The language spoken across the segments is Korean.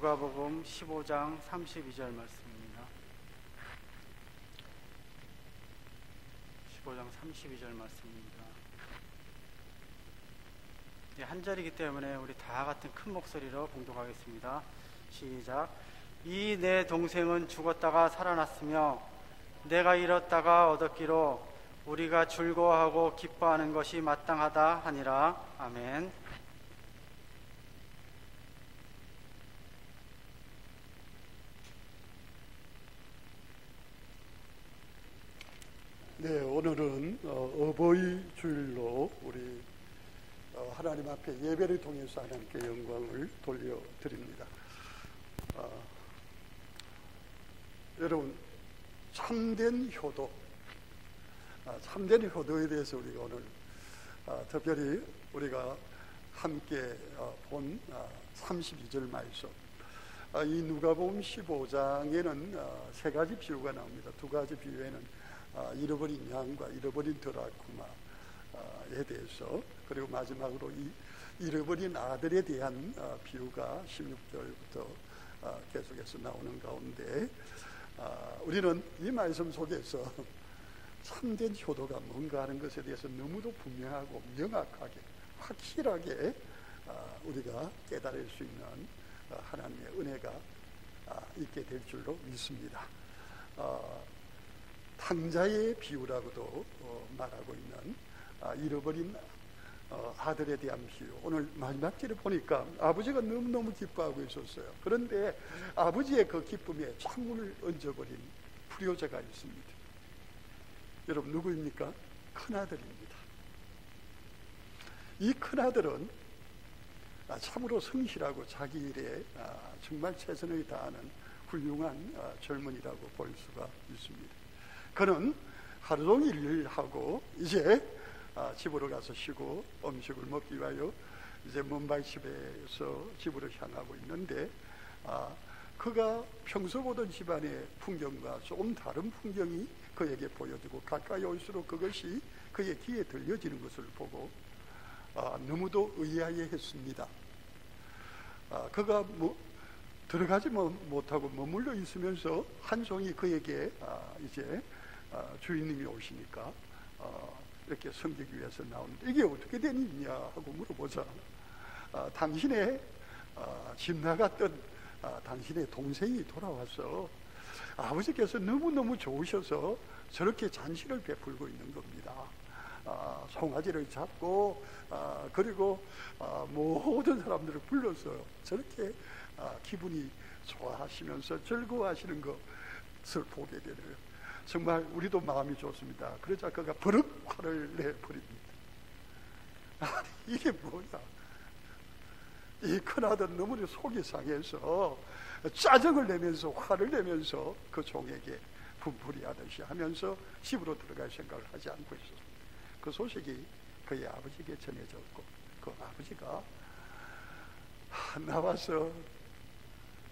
누가복음 15장 32절 말씀입니다. 15장 32절 말씀입니다. 한 절이기 때문에 우리 다 같은 큰 목소리로 봉독하겠습니다. 시작. 이 내 동생은 죽었다가 살아났으며 내가 잃었다가 얻었기로 우리가 즐거워하고 기뻐하는 것이 마땅하다 하니라. 아멘. 네, 오늘은 어버이 주일로 우리 하나님 앞에 예배를 통해서 하나님께 영광을 돌려드립니다. 여러분, 참된 효도, 참된 효도에 대해서 우리가 오늘 특별히 우리가 함께 본 32절 말씀, 이 누가복음 15장에는 세 가지 비유가 나옵니다. 두 가지 비유에는 잃어버린 양과 잃어버린 드라크마에 대해서, 그리고 마지막으로 이 잃어버린 아들에 대한 비유가 16절부터 계속해서 나오는 가운데, 우리는 이 말씀 속에서 참된 효도가 뭔가 하는 것에 대해서 너무도 분명하고 명확하게 확실하게 우리가 깨달을 수 있는 하나님의 은혜가 있게 될 줄로 믿습니다. 탕자의 비유라고도 말하고 있는 잃어버린 아들에 대한 비유. 오늘 마지막 절에 보니까 아버지가 너무너무 기뻐하고 있었어요. 그런데 아버지의 그 기쁨에 창문을 얹어버린 불효자가 있습니다. 여러분, 누구입니까? 큰아들입니다. 이 큰아들은 참으로 성실하고 자기 일에 정말 최선을 다하는 훌륭한 젊은이라고 볼 수가 있습니다. 그는 하루 종일 일하고 이제 집으로 가서 쉬고 음식을 먹기 위하여 이제 먼발치배에서 집으로 향하고 있는데, 그가 평소 보던 집안의 풍경과 조금 다른 풍경이 그에게 보여지고 가까이 올수록 그것이 그의 귀에 들려지는 것을 보고 너무도 의아해했습니다. 그가 들어가지 못하고 머물러 있으면서 한 송이 그에게 이제 주인님이 오시니까 이렇게 섬기기 위해서 나오는데, 이게 어떻게 된 일이냐 하고 물어보자 당신의 집 나갔던 당신의 동생이 돌아와서 아버지께서 너무너무 좋으셔서 저렇게 잔치를 베풀고 있는 겁니다. 송아지를 잡고 그리고 모든 사람들을 불러서 저렇게 기분이 좋아하시면서 즐거워하시는 것을 보게 되네요. 정말 우리도 마음이 좋습니다. 그러자 그가 버럭 화를 내버립니다. 아니, 이게 뭐야? 이 큰아들 너무나 속이 상해서 짜증을 내면서 화를 내면서 그 종에게 분풀이하듯이 하면서 집으로 들어갈 생각을 하지 않고 있었습니다. 그 소식이 그의 아버지에게 전해졌고, 그 아버지가 나와서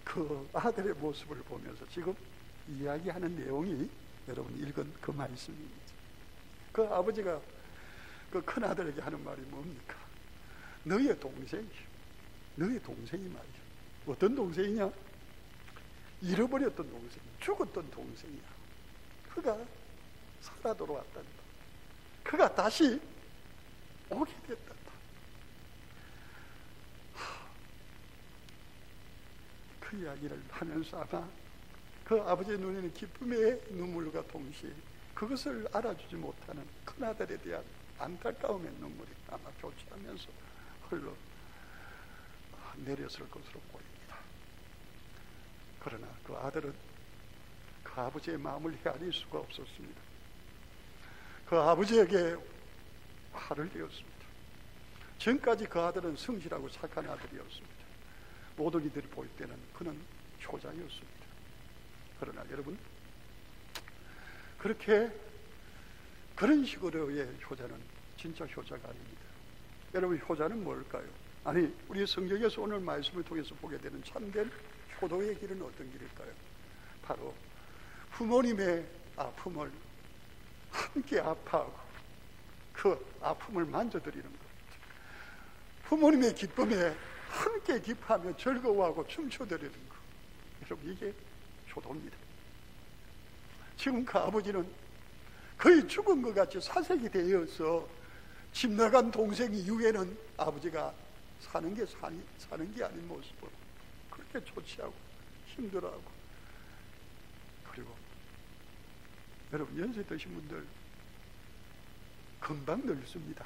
그 아들의 모습을 보면서 지금 이야기하는 내용이 여러분 읽은 그 말씀입니다. 그 아버지가 그 큰아들에게 하는 말이 뭡니까? 너의 동생이, 너의 동생이 말이야. 어떤 동생이냐? 잃어버렸던 동생, 죽었던 동생이야. 그가 살아 돌아왔단다. 그가 다시 오게 됐단다. 그 이야기를 하면서 아마 그 아버지의 눈에는 기쁨의 눈물과 동시에 그것을 알아주지 못하는 큰아들에 대한 안타까움의 눈물이 아마 교차하면서 흘러 내렸을 것으로 보입니다. 그러나 그 아들은 그 아버지의 마음을 헤아릴 수가 없었습니다. 그 아버지에게 화를 내었습니다. 지금까지 그 아들은 성실하고 착한 아들이었습니다. 모든 이들이 볼 때는 그는 효자였습니다. 그러나 여러분, 그런 식으로의 효자는 진짜 효자가 아닙니다. 여러분, 효자는 뭘까요? 아니, 우리 성경에서 오늘 말씀을 통해서 보게 되는 참된 효도의 길은 어떤 길일까요? 바로 부모님의 아픔을 함께 아파하고 그 아픔을 만져드리는 겁니다. 부모님의 기쁨에 함께 기뻐하며 즐거워하고 춤춰드리는 것, 여러분 이게 효도입니다. 지금 그 아버지는 거의 죽은 것 같이 사색이 되어서 집 나간 동생이 이후에는 아버지가 사는 게 아닌 모습으로 그렇게 조치하고 힘들어하고, 그리고 여러분 연세 드신 분들 금방 늙습니다.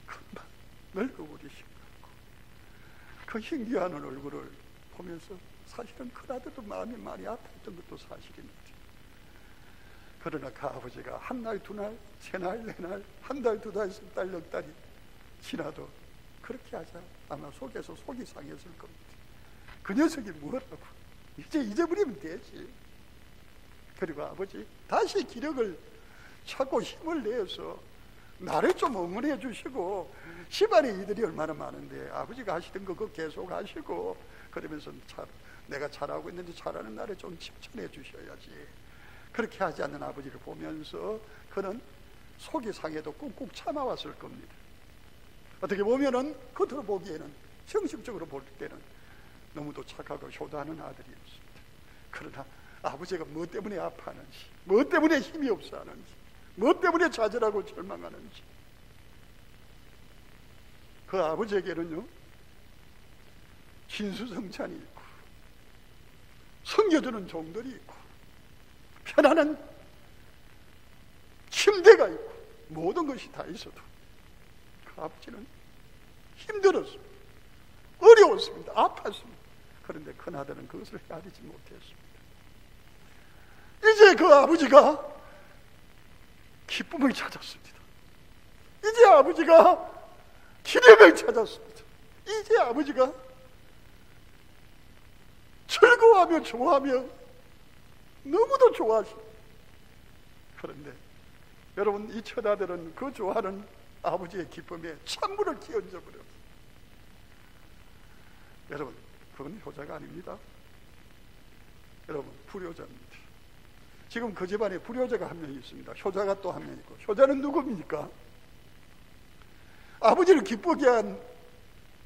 금방 늙어버리신 거고, 그 힘겨워하는 얼굴을 보면서 사실은 큰아들도 마음이 많이 아팠던 것도 사실입니다. 그러나 그 아버지가 한 날, 두 날, 세 날, 네 날, 한 달, 두 달, 석 달, 넉 달이 지나도 그렇게 하자 아마 속에서 속이 상했을 겁니다. 그 녀석이 뭐라고 이제 잊어버리면 되지. 그리고 아버지 다시 기력을 찾고 힘을 내어서 나를 좀 응원해 주시고, 집안에 이들이 얼마나 많은데 아버지가 하시던 거 그거 계속 하시고, 그러면서 내가 잘하고 있는데 잘하는 날에 좀 칭찬해 주셔야지. 그렇게 하지 않는 아버지를 보면서 그는 속이 상해도 꾹꾹 참아왔을 겁니다. 어떻게 보면은 겉으로 보기에는, 형식적으로 볼 때는 너무도 착하고 효도하는 아들이었습니다. 그러나 아버지가 뭐 때문에 아파하는지, 뭐 때문에 힘이 없어 하는지, 뭐 때문에 좌절하고 절망하는지, 그 아버지에게는요 진수성찬이 있고 섬겨주는 종들이 있고 편안한 침대가 있고 모든 것이 다 있어도 그 아버지는 힘들었습니다. 어려웠습니다. 아팠습니다. 그런데 큰아들은 그것을 헤아리지 못했습니다. 이제 그 아버지가 기쁨을 찾았습니다. 이제 아버지가 기쁨을 찾았습니다. 이제 아버지가 즐거워하며 좋아하며 너무도 좋아하십니다. 그런데 여러분, 이 처자들은 그 좋아하는 아버지의 기쁨에 찬물을 끼얹어 버렸어요. 여러분, 그건 효자가 아닙니다. 여러분, 불효자입니다. 지금 그 집안에 불효자가 한 명 있습니다. 효자가 또 한 명 있고, 효자는 누굽니까? 아버지를 기쁘게 한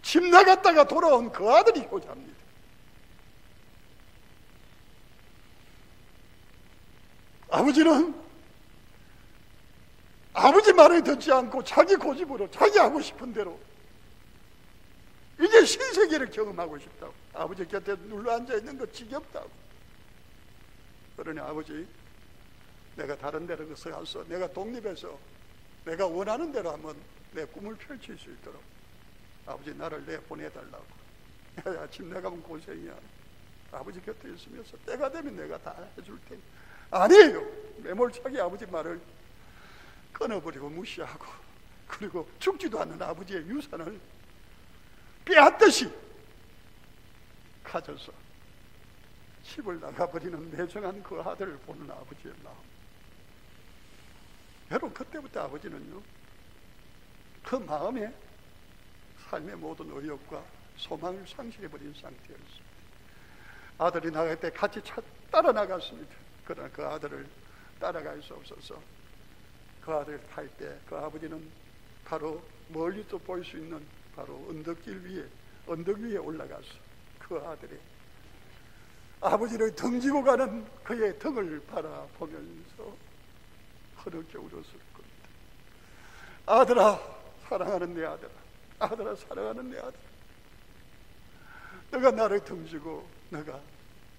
집 나갔다가 돌아온 그 아들이 효자입니다. 아버지는 아버지 말을 듣지 않고 자기 고집으로 자기 하고 싶은 대로 이제 신세계를 경험하고 싶다고, 아버지 곁에 눌러 앉아 있는 거 지겹다고. 그러니 아버지, 내가 다른 데로 가서 내가 독립해서 내가 원하는 대로 한번 내 꿈을 펼칠 수 있도록 아버지 나를 내보내달라고. 야, 집 나가면 고생이야. 아버지 곁에 있으면서 때가 되면 내가 다 해줄 테니. 아니에요. 매몰차게 아버지 말을 끊어버리고 무시하고, 그리고 죽지도 않는 아버지의 유산을 빼앗듯이 가져서 집을 나가버리는 매정한 그 아들을 보는 아버지의 마음. 여러분, 그때부터 아버지는요 그 마음에 삶의 모든 의욕과 소망을 상실해버린 상태였습니다. 아들이 나갈 때 같이 따라 나갔습니다. 그러나 그 아들을 따라갈 수 없어서 그 아들을 탈 때 그 아버지는 바로 멀리 또 볼 수 있는 바로 언덕 위에 올라가서 그 아들의 아버지를 등지고 가는 그의 등을 바라보면서 흐르게 울었을 겁니다. 아들아, 사랑하는 내 아들아, 아들아, 사랑하는 내 아들아, 너가 나를 등지고 너가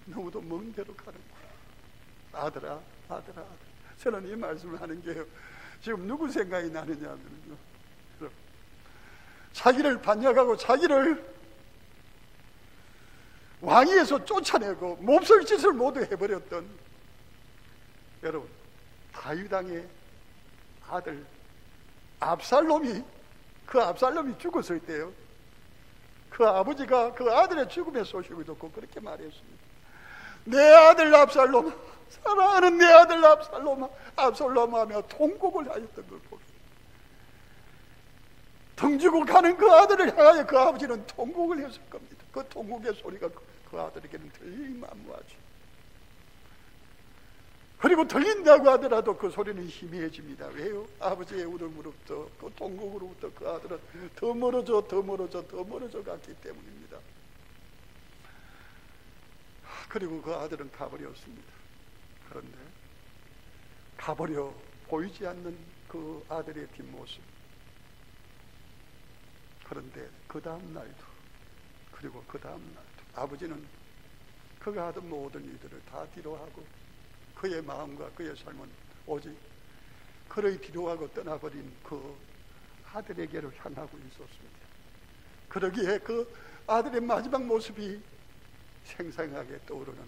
너무도 먼 데로 가는구나. 아들아, 아들아, 아들아. 저는 이 말씀을 하는 게요, 지금 누구 생각이 나느냐면요, 자기를 반역하고 자기를 왕위에서 쫓아내고 몹쓸 짓을 모두 해버렸던 여러분, 다윗 왕의 아들 압살롬이, 그 압살롬이 죽었을 때요, 그 아버지가 그 아들의 죽음의 소식을 듣고 그렇게 말했습니다. 내 아들 압살롬, 사랑하는 내 아들 압살롬, 압살롬 하며 통곡을 하였던 걸 보게, 등지고 가는 그 아들을 향하여 그 아버지는 통곡을 했을 겁니다. 그 통곡의 소리가 그 아들에게는 들리기 만무하죠. 그리고 들린다고 하더라도 그 소리는 희미해집니다. 왜요? 아버지의 울음으로부터, 그 통곡으로부터 그 아들은 더 멀어져 갔기 때문입니다. 그리고 그 아들은 가버렸습니다. 그런데 가버려 보이지 않는 그 아들의 뒷모습, 그런데 그 다음 날도, 그리고 그 다음 날도 아버지는 그가 하던 모든 일들을 다 뒤로하고 그의 마음과 그의 삶은 오직 그를 뒤로하고 떠나버린 그 아들에게로 향하고 있었습니다. 그러기에 그 아들의 마지막 모습이 생생하게 떠오르는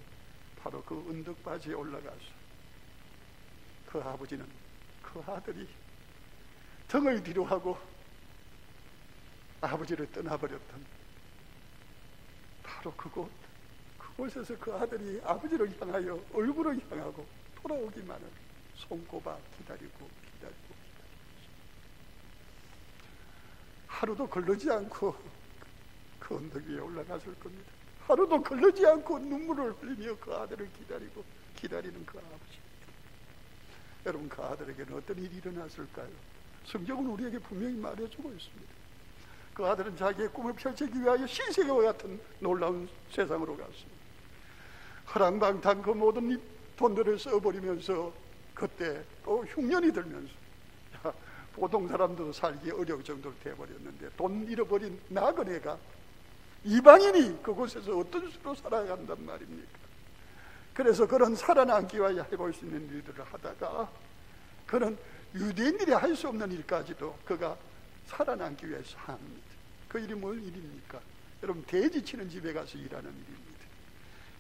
바로 그 은덕바지에 올라가서 그 아버지는 그 아들이 등을 뒤로하고 아버지를 떠나버렸던 바로 그곳에서 그 아들이 아버지를 향하여 얼굴을 향하고 돌아오기만을 손꼽아 기다리고 하루도 걸르지 않고 그 언덕 위에 올라갔을 겁니다. 하루도 걸르지 않고 눈물을 흘리며 그 아들을 기다리는 그 아버지. 여러분, 그 아들에게는 어떤 일이 일어났을까요? 성경은 우리에게 분명히 말해주고 있습니다. 그 아들은 자기의 꿈을 펼치기 위하여 신세계와 같은 놀라운 세상으로 갔습니다. 허랑방탕 그 모든 돈들을 써버리면서 그때 또 흉년이 들면서 보통 사람도 살기 어려울 정도로 돼버렸는데, 돈 잃어버린 나그네가, 이방인이 그곳에서 어떤 수로 살아간단 말입니까? 그래서 그런 살아남기 위하여 해볼 수 있는 일들을 하다가 그런 유대인들이 할 수 없는 일까지도 그가 살아남기 위해서 합니다. 그 일이 뭔 일입니까? 여러분, 돼지 치는 집에 가서 일하는 일입니다.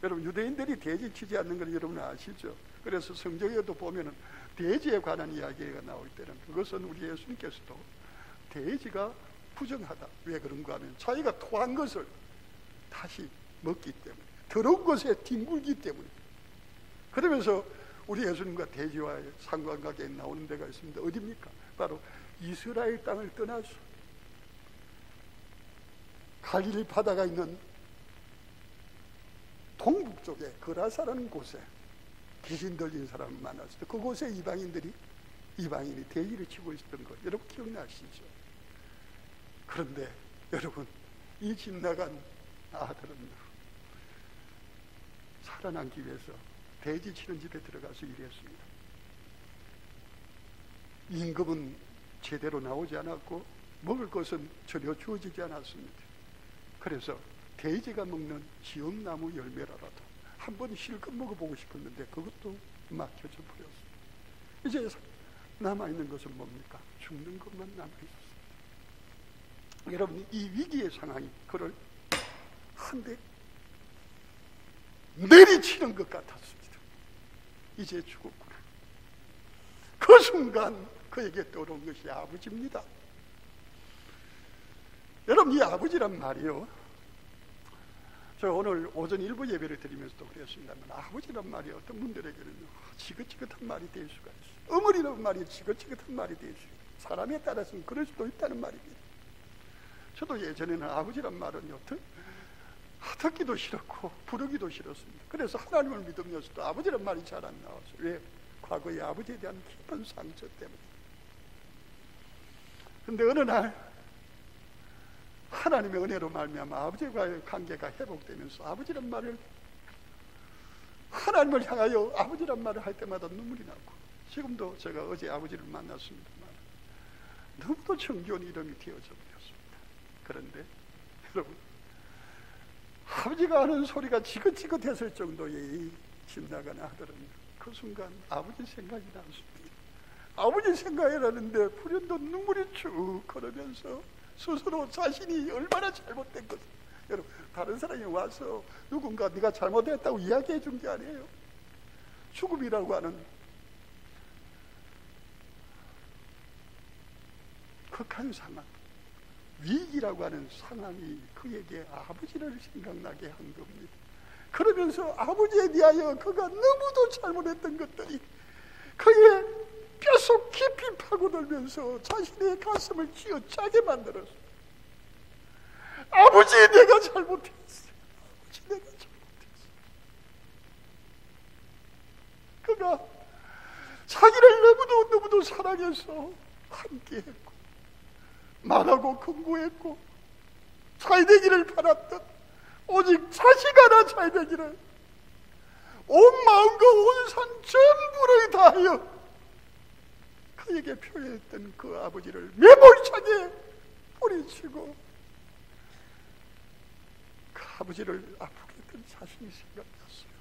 여러분, 유대인들이 돼지 치지 않는 걸 여러분 아시죠? 그래서 성경에도 보면은 돼지에 관한 이야기가 나올 때는 그것은 우리 예수님께서도 돼지가 부정하다. 왜 그런가 하면 자기가 토한 것을 다시 먹기 때문에, 더러운 것에 뒹굴기 때문에. 그러면서 우리 예수님과 돼지와의 상관관계에 나오는 데가 있습니다. 어디입니까? 바로 이스라엘 땅을 떠나서 갈릴리 바다가 있는 동북쪽에 그라사라는 곳에 귀신 들린 사람을 만났을 때 그곳에 이방인이 돼지를 치고 있었던 것 여러분 기억나시죠? 그런데 여러분, 이 집 나간 아들은 살아남기 위해서 돼지 치는 집에 들어가서 일했습니다. 임금은 제대로 나오지 않았고 먹을 것은 전혀 주어지지 않았습니다. 그래서 돼지가 먹는 지엄나무 열매라도 한번 실컷 먹어보고 싶었는데 그것도 막혀져 버렸습니다. 이제 남아있는 것은 뭡니까? 죽는 것만 남아있었습니다. 여러분, 이 위기의 상황이 그를 한 대 내리치는 것 같았습니다. 이제 죽었구나. 그 순간 그에게 떠오른 것이 아버지입니다. 여러분, 이 아버지란 말이요, 저 오늘 오전 일부 예배를 드리면서도 그랬습니다만, 아버지란 말이 어떤 분들에게는 지긋지긋한 말이 될 수가 있어요. 어머니란 말이 지긋지긋한 말이 될 수 있어요. 사람에 따라서는 그럴 수도 있다는 말입니다. 저도 예전에는 아버지란 말은요, 듣기도 싫었고 부르기도 싫었습니다. 그래서 하나님을 믿으면서도 아버지란 말이 잘 안 나왔어요. 왜? 과거의 아버지에 대한 깊은 상처 때문에. 근데 어느 날 하나님의 은혜로 말미암아 아버지와의 관계가 회복되면서 아버지란 말을, 하나님을 향하여 아버지란 말을 할 때마다 눈물이 나고, 지금도 제가 어제 아버지를 만났습니다만 너무도 정겨운 이름이 되어져 버렸습니다. 그런데 여러분, 아버지가 하는 소리가 지긋지긋했을 정도의 집 나간 아들은 그 순간 아버지 생각이 났습니다. 아버지 생각이 나는데 불현듯 눈물이 쭉 흐르면서 스스로 자신이 얼마나 잘못된 것, 여러분, 다른 사람이 와서 누군가 네가 잘못했다고 이야기해 준 게 아니에요. 죽음이라고 하는 극한 상황, 위기라고 하는 상황이 그에게 아버지를 생각나게 한 겁니다. 그러면서 아버지에 대하여 그가 너무도 잘못했던 것들이 그의 뼛속 깊이 파고들면서 자신의 가슴을 쥐어짜게 만들었어요. 아버지, 내가 잘못했어. 아버지, 내가 잘못했어. 그가 사랑해서 함께했고 말하고 근고했고 잘 되기를 바랐던 오직 자식 하나 잘 되기를 온 마음과 온 산 전부를 다하여 그에게 표현했던 그 아버지를 매몰차게 뿌리치고 그 아버지를 아프게 했던 자신이 생각났어요.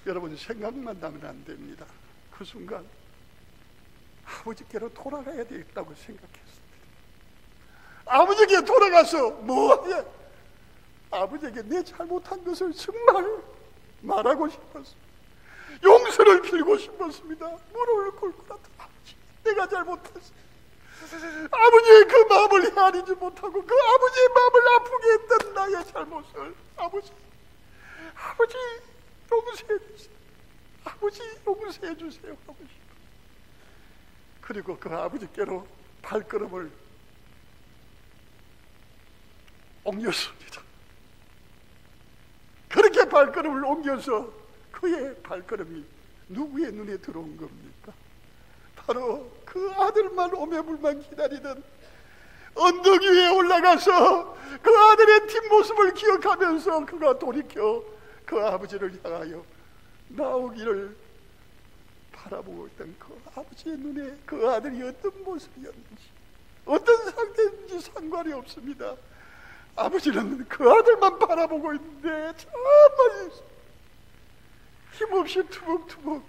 여러분, 생각만 나면 안 됩니다. 그 순간 아버지께로 돌아가야 되겠다고 생각했습니다. 아버지에게 돌아가서 뭐해? 아버지에게 내 잘못한 것을 정말 말하고 싶었습니다. 용서를 빌고 싶었습니다. 무릎을 꿇고 나도 아버지, 내가 잘못했어. 아버지의 그 마음을 헤아리지 못하고 그 아버지의 마음을 아프게 했던 나의 잘못을 아버지 용서해 주세요. 아버지 용서해 주세요 하고 싶어요. 그리고 그 아버지께로 발걸음을 옮겼습니다. 그렇게 발걸음을 옮겨서 그의 발걸음이 누구의 눈에 들어온 겁니까? 바로 그 아들만 오매불만 기다리던 언덕 위에 올라가서 그 아들의 뒷모습을 기억하면서 그가 돌이켜 그 아버지를 향하여 나오기를 바라보고 있던 그 아버지의 눈에 그 아들이 어떤 모습이었는지 어떤 상태인지 상관이 없습니다. 아버지는 그 아들만 바라보고 있는데 정말 힘없이 투벅투벅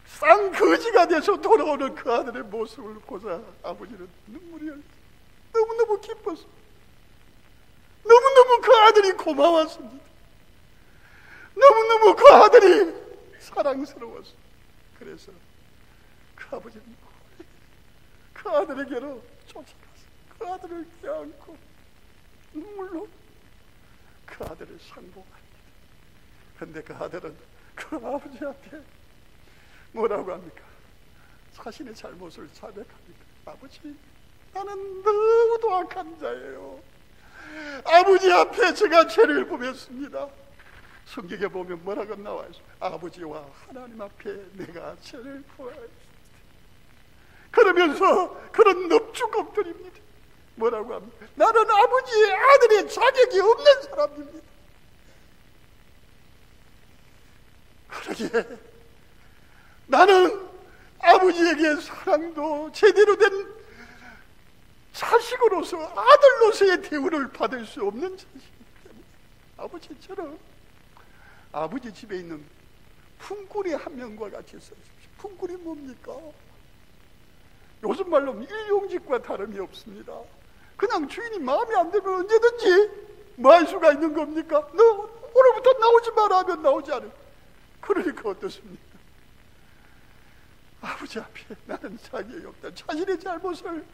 쌍거지가 돼서 돌아오는 그 아들의 모습을 보자 아버지는 눈물이 흘렀어요. 너무너무 기뻤습니다. 너무너무 그 아들이 고마웠습니다. 너무너무 그 아들이 사랑스러웠습니다. 그래서 그 아버지는 그 아들에게로 쫓아가서 그 아들을 껴안고 눈물로 그 아들을 상봉합니다. 그런데 그 아들은 그 아버지 앞에 뭐라고 합니까? 자신의 잘못을 자백합니다. 아버지, 나는 너무도 악한 자예요. 아버지 앞에 제가 죄를 범했습니다. 성경에 보면 뭐라고 나와요? 아버지와 하나님 앞에 내가 죄를 범했습니다. 그러면서 그런 넙죽 엎드립니다. 뭐라고 합니까? 나는 아버지의 아들의 자격이 없는 사람입니다. 그러기에 나는 아버지에게 사랑도 제대로 된 자식으로서 아들로서의 대우를 받을 수 없는 자식이기 때문에 아버지처럼 아버지 집에 있는 품꾼이 한 명과 같이 써주십시오. 품꾼이 뭡니까? 요즘 말로는 일용직과 다름이 없습니다. 그냥 주인이 마음에 안 들면 언제든지 뭐 할 수가 있는 겁니까? 너 오늘부터 나오지 마라 하면 나오지 않아요. 그러니까 어떻습니까? 아버지 앞에 나는 자격이 없다. 자신의 잘못을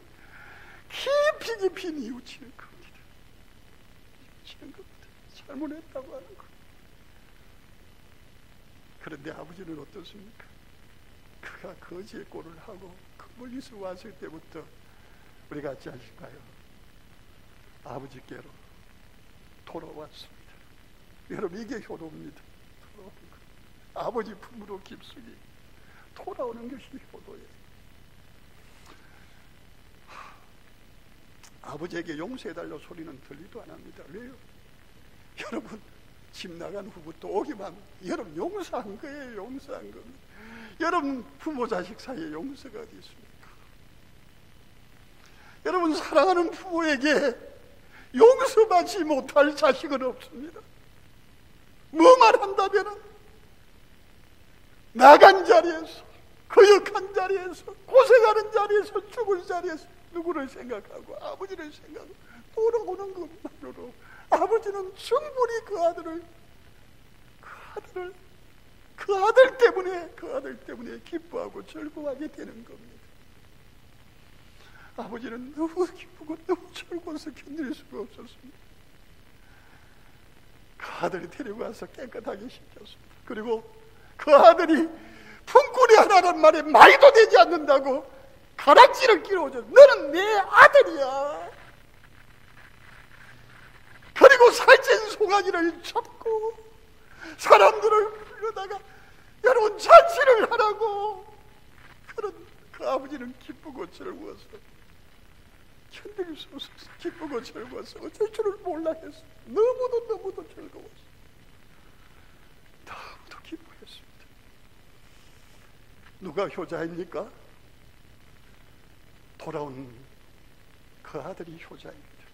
깊이 뉘우치는 겁니다. 뉘우치는 겁니다. 잘못했다고 하는 겁니다. 그런데 아버지는 어떻습니까? 그가 거지의 꼴을 하고 그 멀리서 왔을 때부터 우리 같이 하실까요? 아버지께로 돌아왔습니다. 여러분, 이게 효도입니다. 돌아오는 것. 아버지 품으로 깊숙이 돌아오는 것이 효도예요. 아버지에게 용서해달라고 소리는 들리도 안 합니다. 왜요? 여러분, 집 나간 후부터 오기만 여러분 용서한 거예요. 용서한 겁니다. 여러분 부모 자식 사이에 용서가 어디 있습니까? 여러분, 사랑하는 부모에게 용서받지 못할 자식은 없습니다. 뭐 말한다면 나간 자리에서, 거역한 자리에서, 고생하는 자리에서, 죽을 자리에서 누구를 생각하고 아버지를 생각하고 돌아오는 것만으로 아버지는 충분히 그 아들 때문에 기뻐하고 즐거워하게 되는 겁니다. 아버지는 너무 기쁘고 너무 즐거워서 견딜 수가 없었습니다. 그 아들이 데리고 와서 깨끗하게 시켰습니다. 그리고 그 아들이 품꾼이 하라는 말에 말도 되지 않는다고 가락지를 끼워줘. 너는 내 아들이야. 그리고 살찐 송아지를 잡고 사람들을 불러다가 여러분, 잔치를 하라고. 그런 그 아버지는 기쁘고 즐거워서, 견딜 수 없어서 기쁘고 즐거워서 어쩔 줄을 몰라 했어. 너무도 즐거워서 너무도 기뻐했습니다. 누가 효자입니까? 돌아온 그 아들이 효자입니다.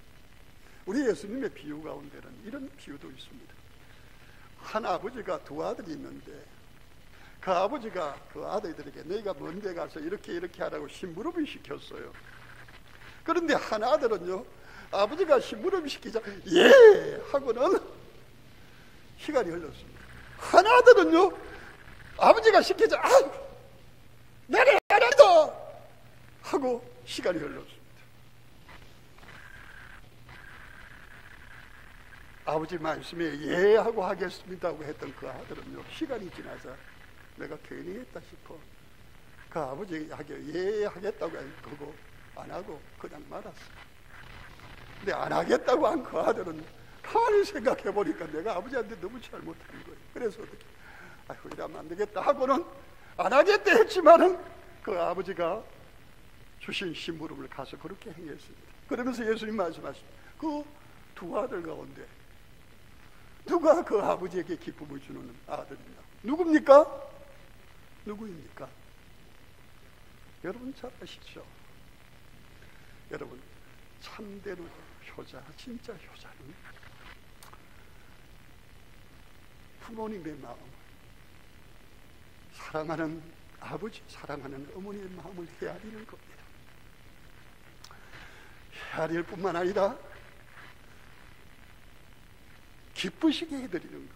우리 예수님의 비유 가운데는 이런 비유도 있습니다. 한 아버지가 두 아들이 있는데 그 아버지가 그 아들들에게 너희가 먼 데 가서 이렇게 하라고 심부름을 시켰어요. 그런데 한 아들은요, 아버지가 심부름 시키자 예 하고는 시간이 흘렀습니다. 한 아들은요, 아버지가 시키자 나는 안 한다 하고 시간이 흘렀습니다. 아버지 말씀에 예 하고 하겠습니다 하고 했던 그 아들은요, 시간이 지나자 내가 괜히 했다 싶어 그 아버지에게 예 하겠다고 그거 안 하고 그냥 말았어. 근데 안 하겠다고 한 그 아들은 가만히 생각해 보니까 내가 아버지한테 너무 잘못한 거예요. 그래서 어떻게 아이고 이러면 안 되겠다 하고는 안 하겠다 했지만은 그 아버지가 주신 심부름을 가서 그렇게 행했습니다. 그러면서 예수님 말씀하십니다. 그 두 아들 가운데 누가 그 아버지에게 기쁨을 주는 아들입니까? 누굽니까? 누구입니까? 여러분 잘 아시죠? 여러분, 참되는 효자, 진짜 효자는 부모님의 마음, 사랑하는 아버지, 사랑하는 어머니의 마음을 헤아리는 겁니다. 헤아릴 뿐만 아니라 기쁘시게 해드리는 겁니다.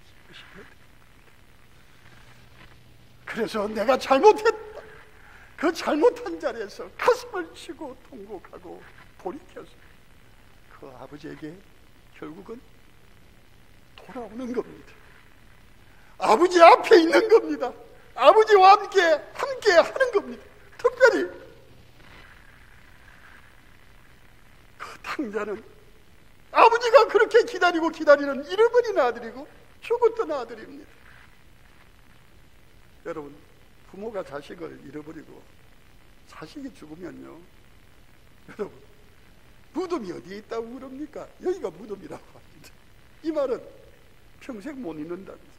기쁘시게 해드리는 겁니다. 그래서 내가 잘못했다, 그 잘못한 자리에서 가슴을 치고 통곡하고 돌이켜서 그 아버지에게 결국은 돌아오는 겁니다. 아버지 앞에 있는 겁니다. 아버지와 함께 하는 겁니다. 특별히 그 탕자는 아버지가 그렇게 기다리는 잃어버린 아들이고 죽었던 아들입니다. 여러분, 부모가 자식을 잃어버리고 자식이 죽으면요, 여러분, 무덤이 어디에 있다고 그럽니까? 여기가 무덤이라고 합니다. 이 말은 평생 못 잊는답니다.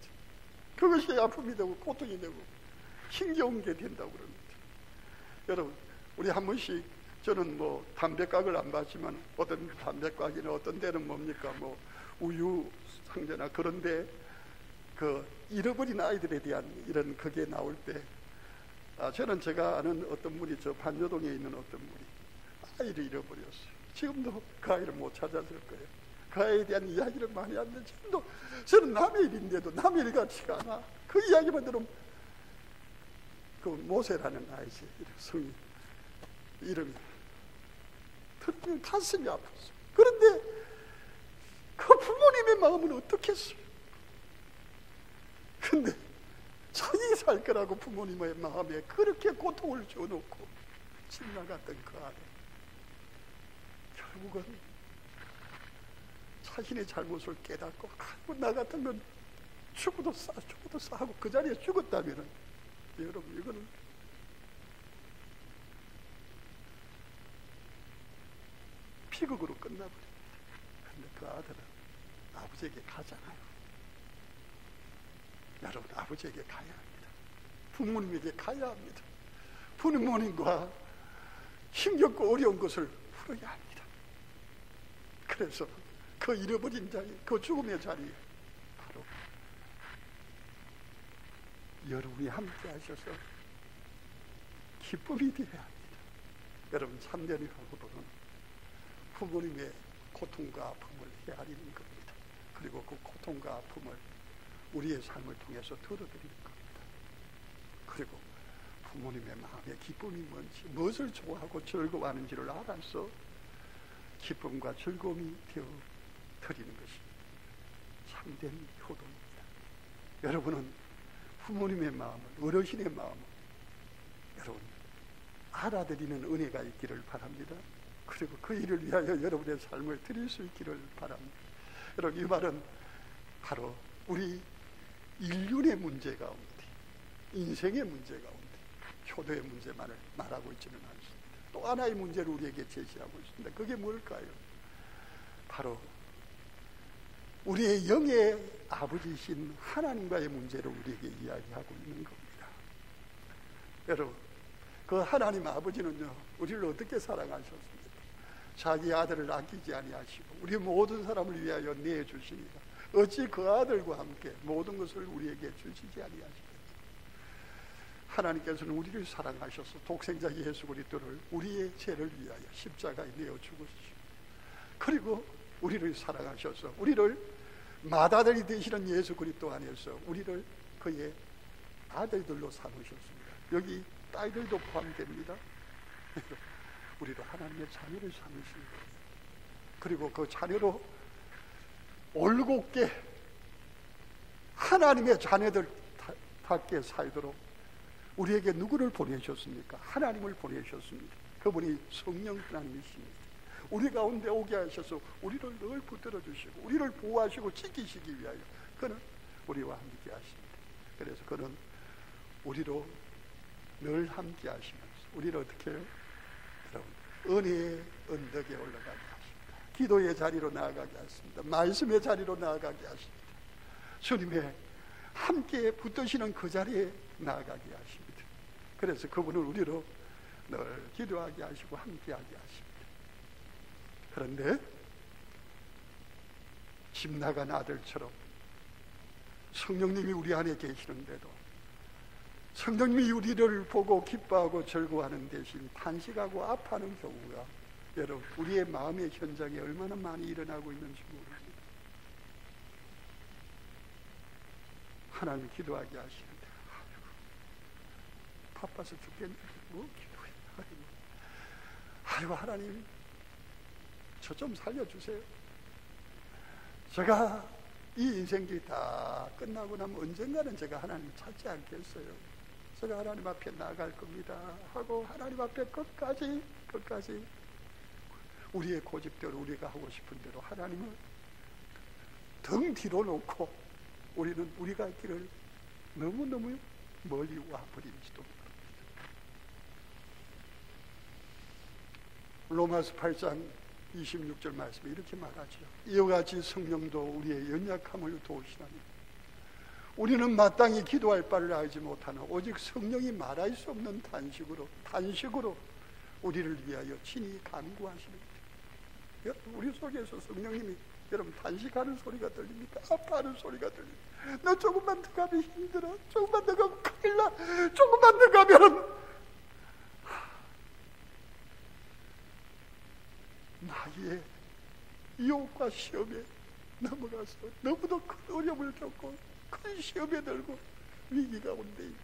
그것이 아픔이 되고 고통이 되고 힘겨운 게 된다고 그럽니다. 여러분, 우리 한 번씩, 저는 뭐 담배각을 안 봤지만 어떤 담배각이나 어떤 데는 뭡니까, 뭐 우유 상자나 그런데 그 잃어버린 아이들에 대한 이런 그게 나올 때, 저는 제가 아는 어떤 분이 저 반여동에 있는 어떤 분이 아이를 잃어버렸어요. 지금도 그 아이를 못 찾았을 거예요. 그 아이에 대한 이야기를 많이 하는데 지금도 저는 남의 일인데도 남의 일 같지가 않아. 그 이야기만 들으면 그 모세라는 아이지, 성이 이름이 들으면 가슴이 아팠어. 그런데 그 부모님의 마음은 어떻겠어요? 근데 자기 살 거라고 부모님의 마음에 그렇게 고통을 줘놓고 집 나갔던 그 아들, 결국은 자신의 잘못을 깨닫고 나 같으면 죽어도 싸고 그 자리에 죽었다면, 여러분, 이거는 비극으로 끝나버립니다. 근데 그 아들은 아버지에게 가잖아요. 여러분, 아버지에게 가야 합니다. 부모님에게 가야 합니다. 부모님과 힘겹고 어려운 것을 풀어야 합니다. 그래서 그 잃어버린 자리, 그 죽음의 자리에 바로 여러분이 함께 하셔서 기쁨이 되어야 합니다. 여러분, 참된 효도는 부모님의 고통과 아픔을 헤아리는 겁니다. 그리고 그 고통과 아픔을 우리의 삶을 통해서 들어드리는 겁니다. 그리고 부모님의 마음의 기쁨이 뭔지, 무엇을 좋아하고 즐거워하는지를 알아서 기쁨과 즐거움이 되어 드리는 것이 참된 효도입니다. 여러분은 부모님의 마음을, 어르신의 마음을 여러분 알아드리는 은혜가 있기를 바랍니다. 그리고 그 일을 위하여 여러분의 삶을 드릴 수 있기를 바랍니다. 여러분, 이 말은 바로 우리 인륜의 문제 가운데, 인생의 문제 가운데 효도의 문제만을 말하고 있지는 않습니다. 또 하나의 문제를 우리에게 제시하고 있습니다. 그게 뭘까요? 바로 우리의 영의 아버지이신 하나님과의 문제를 우리에게 이야기하고 있는 겁니다. 여러분, 그 하나님 아버지는요, 우리를 어떻게 사랑하셨습니까? 자기 아들을 아끼지 아니하시고 우리 모든 사람을 위하여 내주시니까 어찌 그 아들과 함께 모든 것을 우리에게 주시지 아니하시겠어요? 하나님께서는 우리를 사랑하셔서 독생자 예수 그리스도를 우리의 죄를 위하여 십자가에 내어 죽으시고, 그리고 우리를 사랑하셔서 우리를 맏아들이 되시는 예수 그리스도 안에서 우리를 그의 아들들로 삼으셨습니다. 여기 딸들도 포함됩니다. 우리도 하나님의 자녀를 삼으신 거예요. 그리고 그 자녀로 올곧게 하나님의 자녀들답게 살도록 우리에게 누구를 보내셨습니까? 하나님을 보내셨습니다. 그분이 성령 하나님이십니다. 우리 가운데 오게 하셔서 우리를 늘 붙들어 주시고 우리를 보호하시고 지키시기 위하여 그는 우리와 함께 하십니다. 그래서 그는 우리로 늘 함께 하시면서 우리를 어떻게 해요? 여러분, 은혜의 언덕에 올라가게 하십니다. 기도의 자리로 나아가게 하십니다. 말씀의 자리로 나아가게 하십니다. 주님의 함께 붙드시는 그 자리에 나아가게 하십니다. 그래서 그분은 우리로 늘 기도하게 하시고 함께하게 하십니다. 그런데 집 나간 아들처럼 성령님이 우리 안에 계시는데도 성령님이 우리를 보고 기뻐하고 즐거워하는 대신 탄식하고 아파하는 경우가 여러분 우리의 마음의 현장에 얼마나 많이 일어나고 있는지 모릅니다. 하나님 기도하게 하시는데 바빠서 죽겠는데 뭐 기도해. 아이고 하나님 저 좀 살려주세요. 제가 이 인생길이 다 끝나고 나면 언젠가는 제가 하나님 찾지 않겠어요. 제가 하나님 앞에 나갈 겁니다 하고 하나님 앞에 끝까지 우리의 고집대로 우리가 하고 싶은 대로 하나님을 등 뒤로 놓고 우리는 우리가 길을 너무너무 멀리 와버린지도 모릅니다. 로마서 8장 26절 말씀에 이렇게 말하죠. 이와 같이 성령도 우리의 연약함을 도우시나니 우리는 마땅히 기도할 바를 알지 못하나 오직 성령이 말할 수 없는 단식으로 우리를 위하여 친히 간구하시는 거죠. 우리 속에서 성령님이 여러분 단식하는 소리가 들립니까? 아파하는 소리가 들립니까? 너 조금만 더 가면 힘들어. 조금만 더 가면 큰일 나. 조금만 더 가면 나의 유혹과 시험에 넘어가서 너무도 큰 어려움을 겪고 큰 시험에 들고 위기 가운데 있는데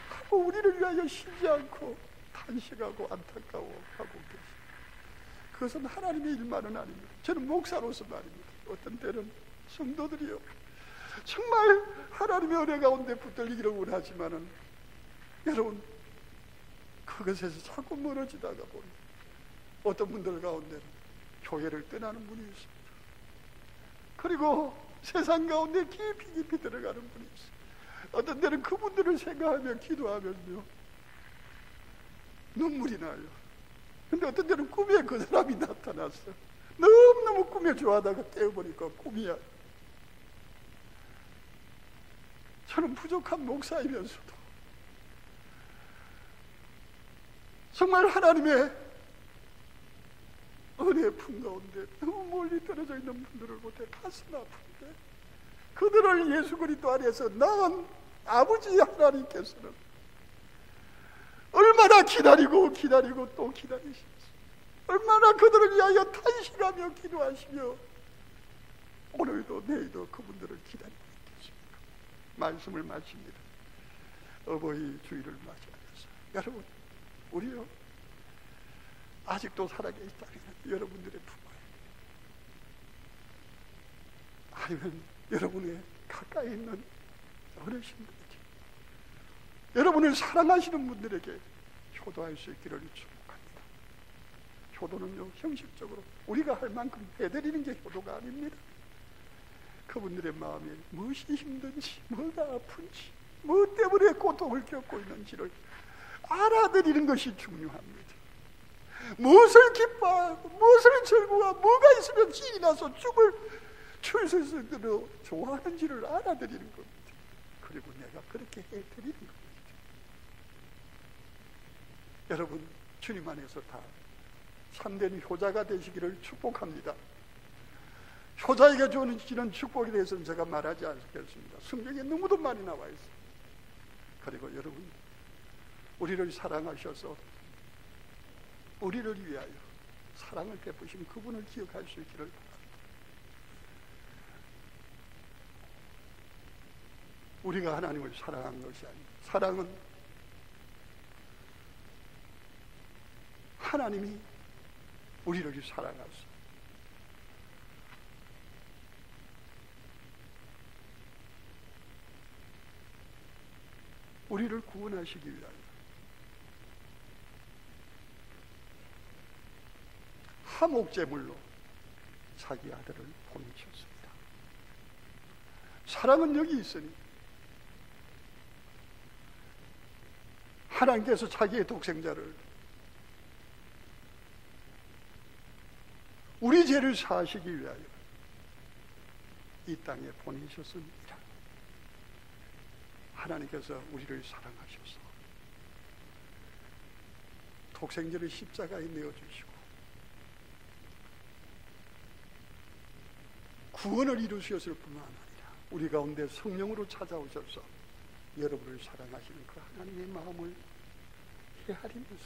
하고 우리를 위하여 쉬지 않고 탄식하고 안타까워하고 계십니다. 그것은 하나님의 일만은 아닙니다. 저는 목사로서 말입니다. 어떤 때는 성도들이요 정말 하나님의 은혜 가운데 붙들리기를 원하지만은 여러분 그것에서 자꾸 멀어지다가 보니 어떤 분들 가운데는 교회를 떠나는 분이 있습니다. 그리고 세상 가운데 깊이 들어가는 분이 있습니다. 어떤 때는 그분들을 생각하며 기도하면요 눈물이 나요. 근데 어떤 때는 꿈에 그 사람이 나타났어요. 너무너무 꿈에 좋아하다가 깨어보니까 꿈이야. 저는 부족한 목사이면서도 정말 하나님의 은혜의 품 가운데 너무 멀리 떨어져 있는 분들을 보때 가슴 아픈데 그들을 예수 그리스도 안에서 낳은 아버지 하나님께서는 얼마나 기다리고 또 기다리시면서 얼마나 그들을 위하여 탄식하며 기도하시며 오늘도 내일도 그분들을 기다리고 있겠습니까? 말씀을 마칩니다. 어버이 주일을 맞이하면서 여러분 우리요 아직도 살아계시다면 여러분들의 부모예요. 아니면 여러분의 가까이 있는 어르신들에게 여러분을 사랑하시는 분들에게 효도할 수 있기를 축복합니다. 효도는요 형식적으로 우리가 할 만큼 해드리는 게 효도가 아닙니다. 그분들의 마음에 무엇이 힘든지, 뭐가 아픈지, 무엇 때문에 고통을 겪고 있는지를 알아들이는 것이 중요합니다. 무엇을 기뻐하고 무엇을 즐거워하고 뭐가 있으면 신이 나서 죽을 출세스대로 좋아하는지를 알아들이는 겁니다. 그리고 내가 그렇게 해드리는 겁니다. 여러분, 주님 안에서 다 참된 효자가 되시기를 축복합니다. 효자에게 주어지는 축복에 대해서는 제가 말하지 않겠습니다. 성경에 너무도 많이 나와 있습니다. 그리고 여러분, 우리를 사랑하셔서 우리를 위하여 사랑을 베푸신 그분을 기억할 수 있기를 바랍니다. 우리가 하나님을 사랑한 것이 아닙니다. 사랑은 하나님이 우리를 사랑하사 우리를 구원하시기 위하여 화목제물로 자기 아들을 보내셨습니다. 사랑은 여기 있으니 하나님께서 자기의 독생자를 우리 죄를 사하시기 위하여 이 땅에 보내셨습니다. 하나님께서 우리를 사랑하셔서 독생자를 십자가에 내어주시고 구원을 이루셨을 뿐만 아니라 우리 가운데 성령으로 찾아오셔서 여러분을 사랑하시는 그 하나님의 마음을 헤아리면서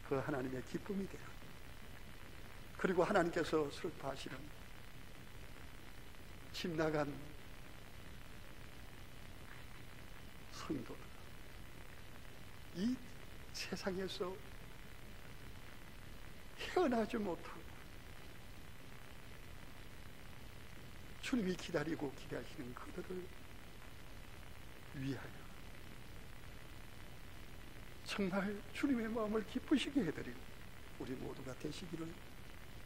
그 하나님의 기쁨이 되는, 그리고 하나님께서 슬퍼하시는 집 나간 성도들, 이 세상에서 헤어나지 못하고 주님이 기다리고 기대하시는 그들을 위하여 정말 주님의 마음을 기쁘시게 해드리고 우리 모두가 되시기를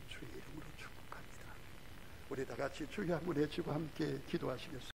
주의 이름으로 축복합니다. 우리 다 같이 주여 한번 외치고 함께 기도하시겠습니다.